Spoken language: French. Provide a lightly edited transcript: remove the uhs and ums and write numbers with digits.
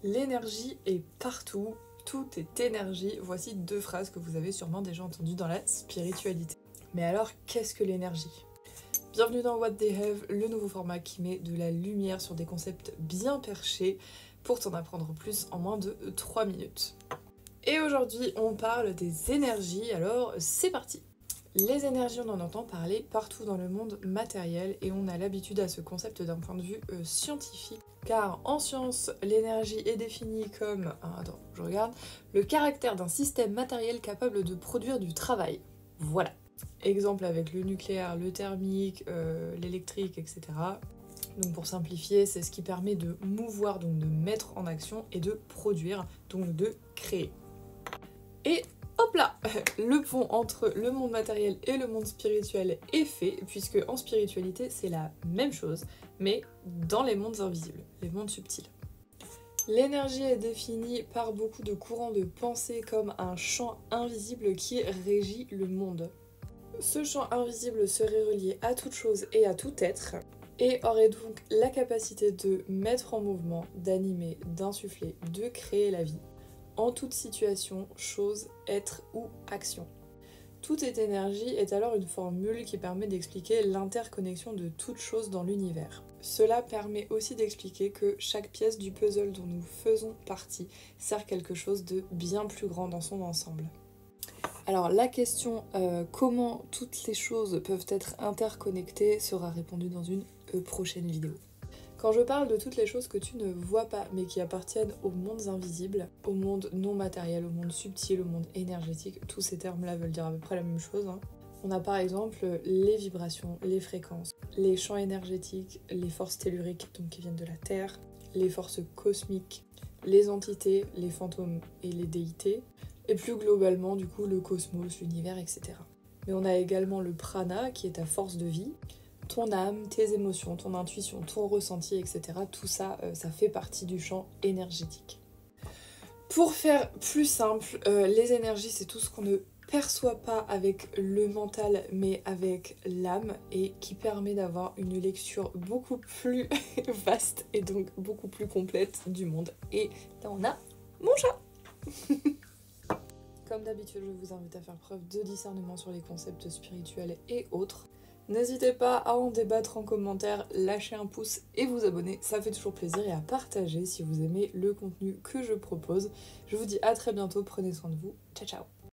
L'énergie est partout, tout est énergie. Voici 2 phrases que vous avez sûrement déjà entendues dans la spiritualité. Mais alors, qu'est-ce que l'énergie ? Bienvenue dans What They Have, le nouveau format qui met de la lumière sur des concepts bien perchés pour t'en apprendre plus en moins de 3 minutes. Et aujourd'hui, on parle des énergies, alors c'est parti. Les énergies, on en entend parler partout dans le monde matériel et on a l'habitude à ce concept d'un point de vue scientifique. Car en science, l'énergie est définie comme, le caractère d'un système matériel capable de produire du travail. Voilà. Exemple avec le nucléaire, le thermique, l'électrique, etc. Donc pour simplifier, c'est ce qui permet de mouvoir, donc de mettre en action et de produire, donc de créer. Et hop là, le pont entre le monde matériel et le monde spirituel est fait, puisque en spiritualité c'est la même chose, mais dans les mondes invisibles, les mondes subtils. L'énergie est définie par beaucoup de courants de pensée comme un champ invisible qui régit le monde. Ce champ invisible serait relié à toute chose et à tout être, et aurait donc la capacité de mettre en mouvement, d'animer, d'insuffler, de créer la vie. En toute situation, chose, être ou action. Toute énergie est alors une formule qui permet d'expliquer l'interconnexion de toute chose dans l'univers. Cela permet aussi d'expliquer que chaque pièce du puzzle dont nous faisons partie sert quelque chose de bien plus grand dans son ensemble. Alors la question comment toutes les choses peuvent être interconnectées sera répondue dans une prochaine vidéo. Quand je parle de toutes les choses que tu ne vois pas mais qui appartiennent aux mondes invisibles, au monde non matériel, au monde subtil, au monde énergétique, tous ces termes-là veulent dire à peu près la même chose. On a par exemple les vibrations, les fréquences, les champs énergétiques, les forces telluriques donc qui viennent de la Terre, les forces cosmiques, les entités, les fantômes et les déités, et plus globalement du coup le cosmos, l'univers, etc. Mais on a également le prana qui est ta force de vie, ton âme, tes émotions, ton intuition, ton ressenti, etc. Tout ça, ça fait partie du champ énergétique. Pour faire plus simple, les énergies, c'est tout ce qu'on ne perçoit pas avec le mental, mais avec l'âme, et qui permet d'avoir une lecture beaucoup plus vaste et donc beaucoup plus complète du monde. Et là, on a mon chat. Comme d'habitude, je vous invite à faire preuve de discernement sur les concepts spirituels et autres. N'hésitez pas à en débattre en commentaire, lâcher un pouce et vous abonner, ça fait toujours plaisir, et à partager si vous aimez le contenu que je propose. Je vous dis à très bientôt, prenez soin de vous, ciao ciao.